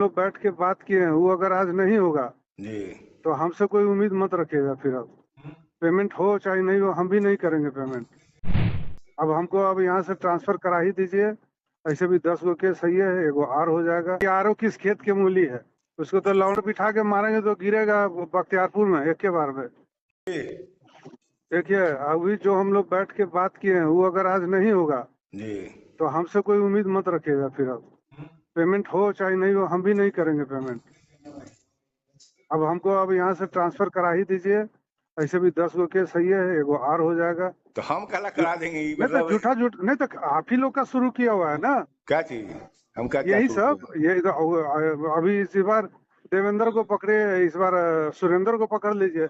लोग बैठ के बात किए हैं, वो अगर आज नहीं होगा जी तो हमसे कोई उम्मीद मत रखिएगा। फिर अब पेमेंट हो चाहे नहीं हो, हम भी नहीं करेंगे पेमेंट। अब हमको अब यहाँ से ट्रांसफर करा ही दीजिए। ऐसे भी 10 गो केस सही है, एगो आर हो जाएगा। ये आर किस खेत के मूली है? उसको तो लौंड बिठा के मारेंगे तो गिरेगा बख्तियारपुर में एक के बार में। देखिए, अभी जो हम लोग बैठ के बात किए हैं, वो अगर आज नहीं होगा जी तो हमसे कोई उम्मीद मत रखिएगा। फिर अब पेमेंट हो चाहे नहीं हो, हम भी नहीं करेंगे पेमेंट। अब हमको अब यहाँ से ट्रांसफर करा ही दीजिए। ऐसे भी 10 गो केस सही है, एगो आर हो जाएगा। तो हम कला करा देंगे नहीं तो मतलब झूठा नहीं तो आप ही लोग का शुरू किया हुआ है ना क्या चीज हम क्या यही शुरू सब। किए? ये अभी इस बार देवेंद्र को पकड़े, इस बार सुरेंद्र को पकड़ लीजिए।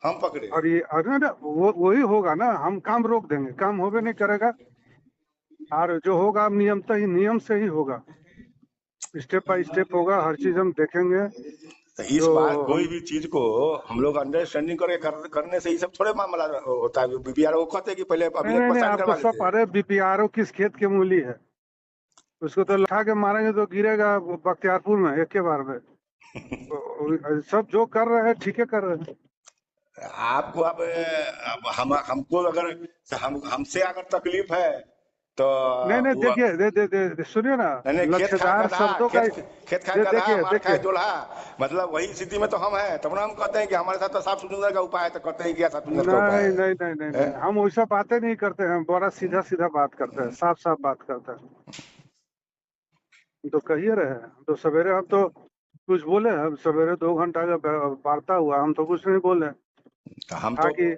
हम पकड़े और ये अरे ना वही होगा ना, हम काम रोक देंगे, काम होबे नहीं करेगा। और जो होगा नियम से ही होगा, स्टेप बाय स्टेप होगा, हर चीज हम देखेंगे। तो इस जो बार हम कोई भी चीज को हम लोग अंडरस्टैंडिंग करने से ये सब थोड़े मामला होता है। बीपीआर वो कहते हैं कि पहले नहीं अभिलेख नहीं पर नहीं, साइन आपको करवा सब देते हैं। अरे बीपीआरओ किस खेत के मूली है? उसको तो उठा के मारेंगे तो गिरेगा बख्तियारपुर में एक के बार में। सब जो कर रहे हैं ठीक है कर रहे हैं। आपको अब हम हमको अगर हमसे अगर तकलीफ है तो नहीं नहीं, वो देखिए दे सुनिए ना, नहीं नहीं, खेत खाए लच्छेदार गधा शब्दों का। खेत खाए गधा देखिए मार खाए देखिए, जोल्हा, मतलब वही स्थिति में तो हम हैं। तब ना हम कहते हैं कि हमारे साथ तो साफ सुंदर का उपाय है, तो कहते हैं कि साफ सुंदर का उपाय नहीं है। नहीं नहीं नहीं हैं? नहीं, हम वैसा बातें नहीं करते हैं, बड़ा सीधा सीधा बात करते हैं, साफ साफ बात करते हैं। तो कहिए रहे हम तो सवेरे, हम तो कुछ बोले? हम सवेरे 2 घंटा का वार्ता हुआ, हम तो कुछ नहीं बोले। तो हम था तो कि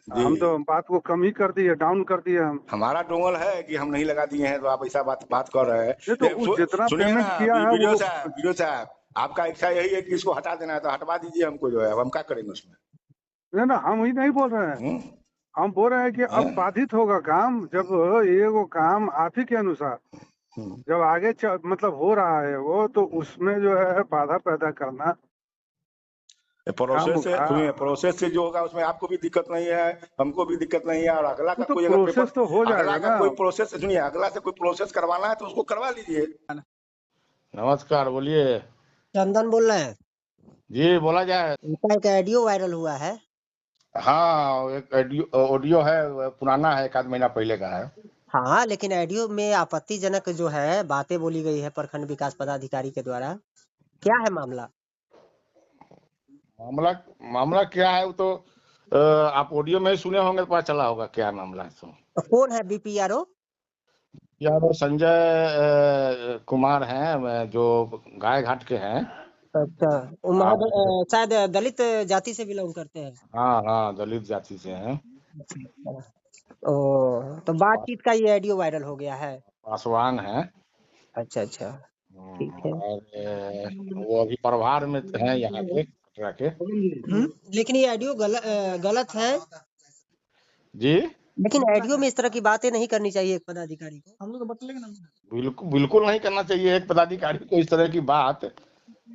जी हम तो बात को कम ही कर दिए, डाउन कर दिए हम। हमारा डोंगल है कि हम नहीं लगा दिए हैं, तो आप ऐसा बात बात कर रहे हैं। नहीं तो वो जितना सुनिए ना पेमेंट किया है वो। वीडियो साहब, आपका इच्छा यही है कि इसको हटा देना है, तो हटवा दीजिए हमको, जो है अब हम क्या करेंगे उसमें। नहीं ना, हम ही नहीं बोल रहे हैं। हम्म? हम बोल रहे हैं कि अब हैं? बाधित होगा काम, जब ये वो काम आप ही के अनुसार हम्म। जब आगे मतलब हो रहा है वो, तो उसमें जो है बाधा पैदा करना काम प्रोसेस से का। सुनिए, प्रोसेस से जो होगा उसमें आपको भी दिक्कत नहीं है, हमको भी दिक्कत नहीं है। और अगला का तो कोई अगर पेपर, प्रोसेस तो हो अगला जाएगा का ना। कोई प्रोसेस सुनिए, अगला से कोई प्रोसेस करवाना है तो उसको करवा लीजिए। नमस्कार, बोलिए। चंदन बोल रहे हैं। जी, बोला जाए। उनका एक ऑडियो वायरल हुआ है। हाँ, एक ऑडियो है, पुराना है, 1 आध महीना पहले का है। हाँ, लेकिन ऑडियो में आपत्तिजनक जो है बातें बोली गई है प्रखंड विकास पदाधिकारी के द्वारा। क्या है मामला? मामला मामला क्या है वो तो आप ऑडियो में ही सुने होंगे तो पता चला होगा क्या मामला है। तो कौन है बीपीआरओ? यार संजय कुमार हैं, जो गाय घाट के हैं। अच्छा, वो शायद दलित जाति से बिलोंग करते हैं। हाँ हाँ, दलित जाति से हैं। ओ, तो बातचीत का ये ऑडियो वायरल हो गया है। पासवान हैं। अच्छा अच्छा, ठीक है। और वो अभी प्रभार में हैं यहाँ के, कटरा के। लेकिन ये ऑडियो गलत है। जी, लेकिन ऑडियो में इस तरह की बातें नहीं करनी चाहिए एक पदाधिकारी को। हम लोग बतलेंगे ना। बिल्कुल बिल्कुल नहीं करना चाहिए एक पदाधिकारी को इस तरह की बात,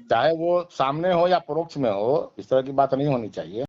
चाहे वो सामने हो या परोक्ष में हो, इस तरह की बात नहीं होनी चाहिए।